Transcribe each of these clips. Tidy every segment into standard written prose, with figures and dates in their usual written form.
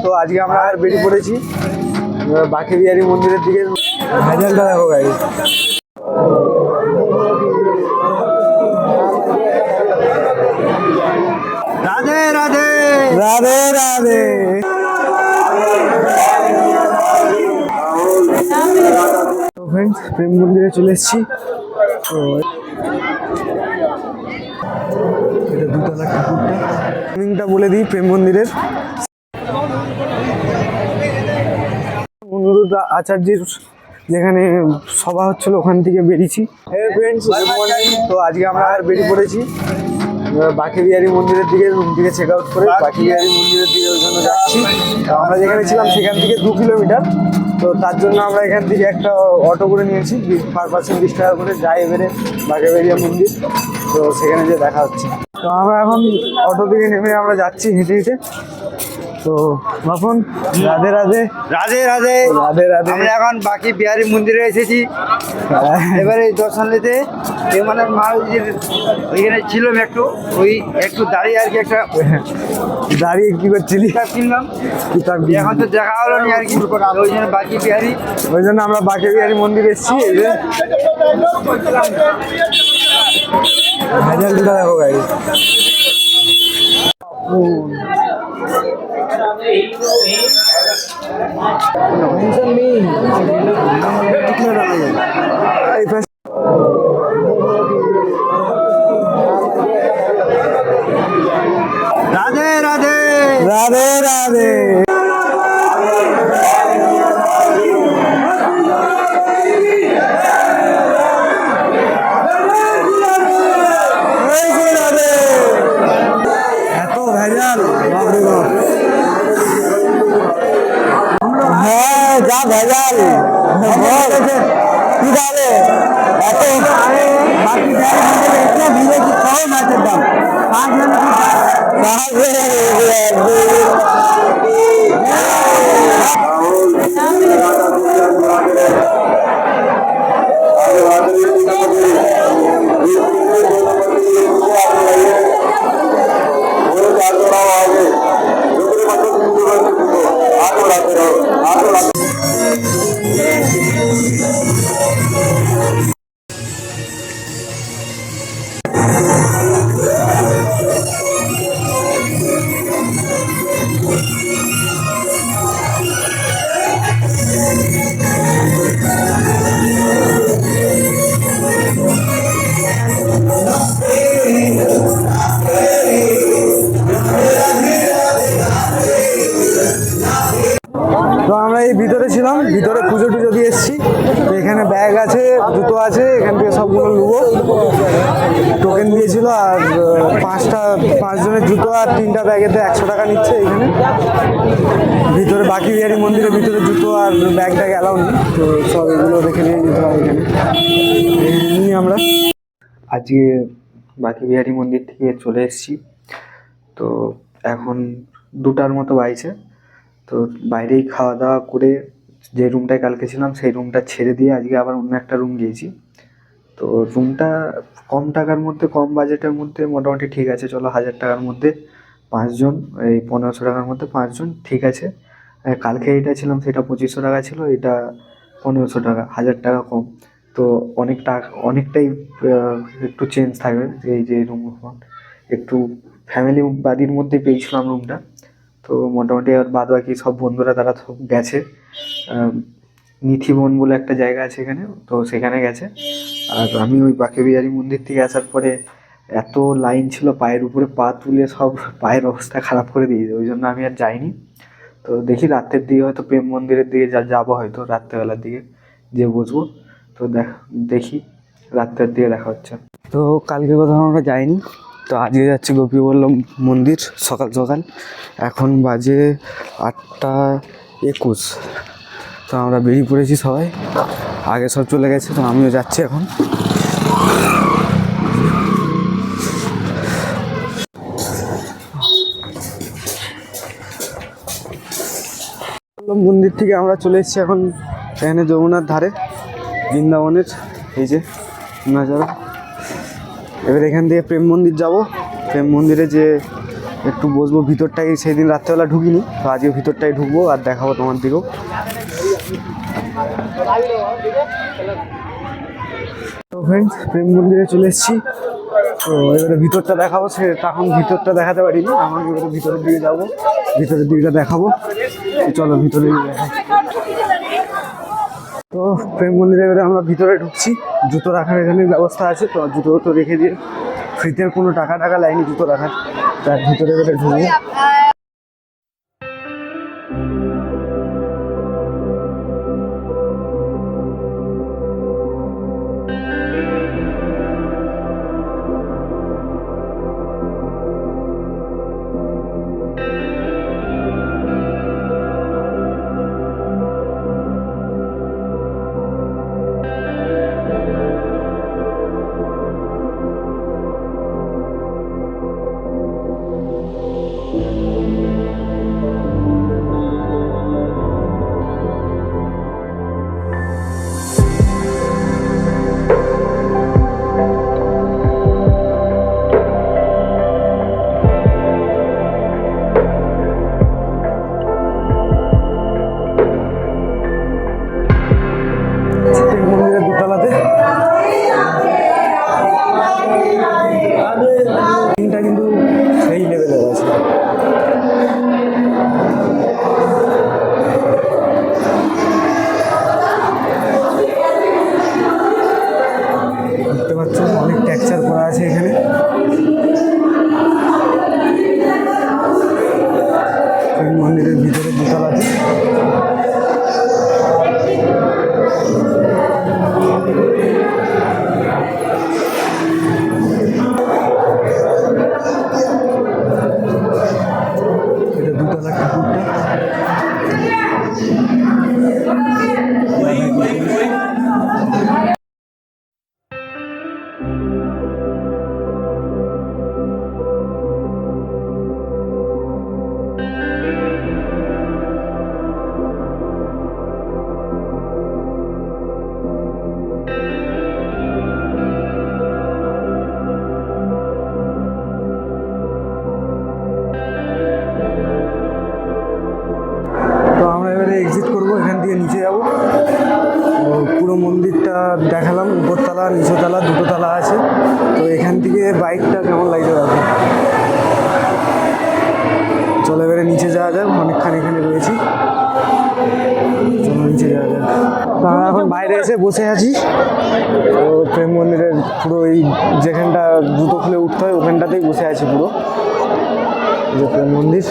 তো আজকে আমরা বেরিয়ে পড়েছি বাঁকে বিহারী মন্দিরের দিকে। ভেজালটা দেখো গাইস। রাধে রাধে রাধে রাধে। তো ফ্রেন্ডস, প্রেম মন্দিরে চলে এসেছি। তো এটা দুতলা ঠাকুরটা বলে দিই প্রেম মন্দিরের। অনুরোধ আচার্যের যেখানে সভা হচ্ছিল ওখান থেকে বেরিয়েছি। Friends, good morning. তো আজকে আমরা বেরিয়ে পড়েছি বাঁকে বিহারী মন্দিরের দিকে। রুম থেকে চেক আউট করে বাঁকে বিহারী মন্দিরের দিকে ওই জন্য যাচ্ছি। আমরা যেখানে ছিলাম সেখান থেকে 2 কিলোমিটার। তো তার জন্য আমরা এখান থেকে একটা অটো করে নিয়েছি, পার পার্সন 20 টাকা করে। যাই এবারে বাঁকে বিহারী মন্দির, তো সেখানে যে দেখা হচ্ছে। তো আমরা এখন অটো থেকে নেমে আমরা যাচ্ছি হেঁটে হেঁটে। তো বাপন, রাধে রাধে রাধে রাধে রাধে রাধে। আমরা এখন বাঁকে বিহারী মন্দিরে এসেছি এবারে দর্শন নিতে। মানে মহারাজের ওইখানে ছিলাম একটু দাঁড়িয়ে আর কি, একটা দাঁড়িয়ে কি করছিলি? কিতাব কিনলাম। কিতাব এখন তো দেখা হলো না আর কি, ওই জন্য বাঁকে বিহারী, ওই জন্য আমরা বাঁকে বিহারী মন্দিরে এসেছি। এই যে ভেজালটা দেখো গাইস। রাধে রাধে রাধে রাধে। এত ভেজাল, বাপরে বাপ। হ্যাঁ, যা ভেজাল। কি দাঁড়ে এত বাকি ভিড়েছি। সব মাছের দাম তো আমরা এই ভিতরে ছিলাম, ভিতরে পুজো টুজো দিয়ে এসেছি। তো এখানে ব্যাগ আছে, জুতো আছে, এখান থেকে সবগুলো নেবো। টোকেন দিয়েছিল আর 5 জনের জুতো আর 3টা ব্যাগেতে 100 টাকা নিচ্ছে এখানে। ভিতরে বাঁকে বিহারী মন্দিরের ভিতরে জুতো আর ব্যাগ ট্যাগ অ্যালাউ নেই। তো সব এগুলো দেখে নিয়ে যেতে হবে এখানে। নিয়ে আমরা আজকে বাঁকে বিহারী মন্দির থেকে চলে এসেছি। তো এখন 2টার মতো বাজছে। তো বাইরেই খাওয়া দাওয়া করে যে রুমটায় কালকে ছিলাম সেই রুমটা ছেড়ে দিয়ে আজকে আবার অন্য একটা রুম গিয়েছি। তো রুমটা কম টাকার মধ্যে, কম বাজেটের মধ্যে মোটামুটি ঠিক আছে। চলো, 1000 টাকার মধ্যে 5 জন, এই 1500 টাকার মধ্যে 5 জন ঠিক আছে। কালকে এটা ছিলাম সেটা 2500 টাকা ছিল, এটা 1500 টাকা, 1000 টাকা কম। তো অনেকটাই একটু চেঞ্জ থাকবে। এই যে রুম একটু ফ্যামিলি বাড়ির মধ্যে পেয়েছিলাম রুমটা। তো মোটামুটি আর বাদ বাকি সব বন্ধুরা তারা সব গেছে। নিথিবন বলে একটা জায়গা আছে এখানে, তো সেখানে গেছে। আর আমি ওই বাঁকে বিহারী মন্দির থেকে আসার পরে এত লাইন ছিল, পায়ের উপরে পা তুলে সব পায়ের অবস্থা খারাপ করে দিয়েছে। ওই জন্য আমি আর যাইনি। তো দেখি রাতের দিকে হয়তো প্রেম মন্দিরের দিকে যাবো, হয়তো রাত্রেবেলার দিকে যে বসবো। তো দেখি রাত্রের দিকে দেখা হচ্ছে। তো কালকে কোথাও আমরা যাইনি, তো আজকে যাচ্ছি গোপীবল্লভ মন্দির সকাল সকাল। এখন বাজে 8টা 21। তো আমরা বেরিয়ে পড়েছি সবাই, আগে সব চলে গেছে। তো আমিও যাচ্ছি এখন। মন্দির থেকে আমরা চলে এসেছি এখন এখানে যমুনার ধারে, বৃন্দাবনের এই যে নজারা। এবার এখান থেকে প্রেম মন্দির যাব। প্রেম মন্দিরে যে একটু বসবো ভিতরটাই, সেই দিন রাত্রেবেলা ঢুকিনি, তো আজকে ভিতরটাই ঢুকবো আর দেখাবো তোমার দিকেও। তো ফ্রেন্ডস, প্রেম মন্দিরে চলে এসেছি। তো এবারে ভিতরটা দেখাবো, সে তখন ভিতরটা দেখাতে পারিনি, আমার এবারে ভিতরের দিকে যাবো, ভিতরের দিকটা দেখাবো। চলো ভিতরে দেখাই। তো প্রেম মন্দিরে এবারে আমরা ভিতরে ঢুকছি। জুতো রাখার এখানে ব্যবস্থা আছে, তো জুতো তো রেখে দিয়ে ফ্রিতে কোনো টাকা লাইনি জুতো রাখার, তার ভিতরে এবারে ঢুকবো। মন্দিরের দোতলাতে কিন্তু সেই লেভেলের আছে। দেখতে পাচ্ছ অনেক টেক্সচার করা আছে এখানে। মন্দিরের ভিতরে দোতলাতে এক্সিট করবো, এখান থেকে নিচে যাবো। পুরো মন্দিরটা দেখালাম, উপরতলা নিচতলা দুটো তলা আছে। তো এখান থেকে বাইকটা কেমন লাগছে দেখো। চলো এবারে নিচে যাওয়া যাক, অনেকখানি এখানে রয়েছি, চলো নিচে যাওয়া যাক। তো আমরা এখন বাইরে এসে বসে আছি। তো প্রেম মন্দিরের পুরো এই যেখানটা জুতো খুলে উঠতে হয় ওখানটাতেই বসে আছি পুরো, যে প্রেম মন্দির।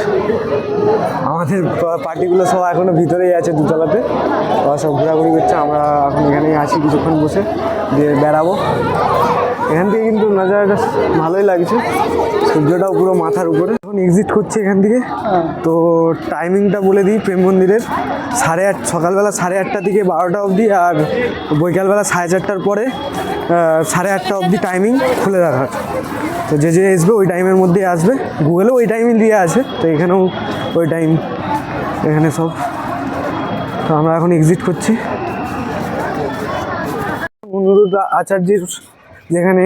আমাদের পার্টিগুলো সব এখনো ভিতরেই আছে দুতলাতে, ওরা সব ঘোরাঘুরি করছে। আমরা এখন এখানেই আছি, কিছুক্ষণ বসে দিয়ে বেড়াবো। এখান থেকে কিন্তু নজারাটা ভালোই লাগছে, সূর্যটাও পুরো মাথার উপরে। এখন এক্সিট করছি এখান থেকে। তো টাইমিংটা বলে দিই, প্রেম মন্দিরের 8:30, সকালবেলা 8:30 থেকে 12টা অবধি, আর বৈকালবেলা 4:30টার পরে 8:30 অবধি টাইমিং খুলে রাখার। তো যে আসবে ওই টাইমের মধ্যে আসবে, গুগলেও ওই টাইমই দিয়ে আছে, তো এখানেও ওই টাইম, এখানে সব। তো আমরা এখন এক্সিট করছি। অনুরোধ আচার্যের যেখানে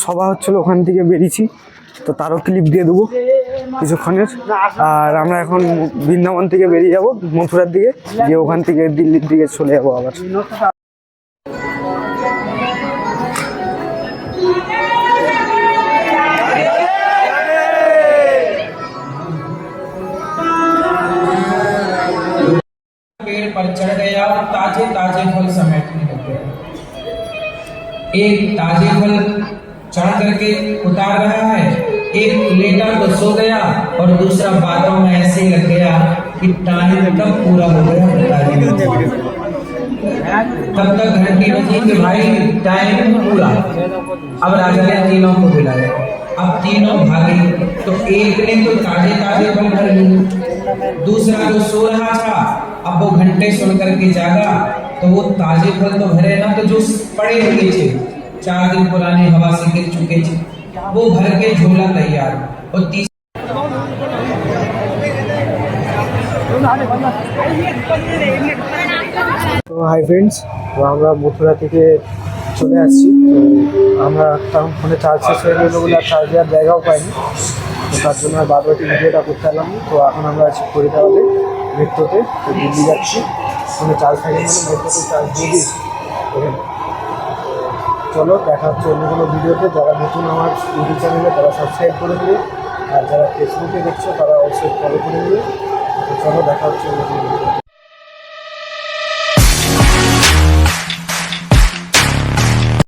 সভা হচ্ছিলো ওখান থেকে বেরিয়েছি, তো তারও ক্লিপ দিয়ে দেবো কিছুক্ষণের। আর আমরা এখন বৃন্দাবন থেকে বেরিয়ে যাব মথুরার দিকে, গিয়ে ওখান থেকে দিল্লির দিকে চলে যাবো আবার। पेड़ पर चढ़ गया और ताजे ताजे फल समेटने लग गया। एक ताजे फल चढ़ करके उतार रहा है, एक लेटा तो सो गया और दूसरा बातों में ऐसे लग गया कि टाइम कब पूरा हो गया बता नहीं। तब तक घंटी बजी कि भाई टाइम पूरा। अब राजा ने तीनों को बुलाया, अब तीनों भागे। तो एक ने तो ताजे ताजे फल भर लिए, दूसरा जो सो रहा था अब वो घंटे सुन करके जागा, तो वो ताजे फल तो भरे ना, तो जो पड़े हुए थे 4 दिन पुराने हवा से गिर चुके थे वो भर के झोला तैयार। और তো হাই ফ্রেন্ডস, তো আমরা মথুরা থেকে চলে আসছি। তো আমরা কারণ ফোনে চার্জ শেষ হয়ে গেলো বলে আর চার্জ দেওয়ার জায়গাও পাইনি। তো তার জন্য আর বাদ বাকি ভিডিওটা করতে পারলাম না। তো এখন আমরা আছি ফরিদাবাদে মেট্রোতে, তো দিল্লি যাচ্ছি। ওখানে চার্জ থাকে বলে মেট্রোতে চার্জ দিয়ে দিই এখানে। চলো দেখা হচ্ছে অন্য কোনো ভিডিওতে। যারা নতুন আমার ইউটিউব চ্যানেলে তারা সাবস্ক্রাইব করে দেবে, আর যারা ফেসবুকে দেখছো তারা অবশ্যই ফলো করে দেবে। তো চলো দেখা হচ্ছে অন্য কোনো ভিডিও।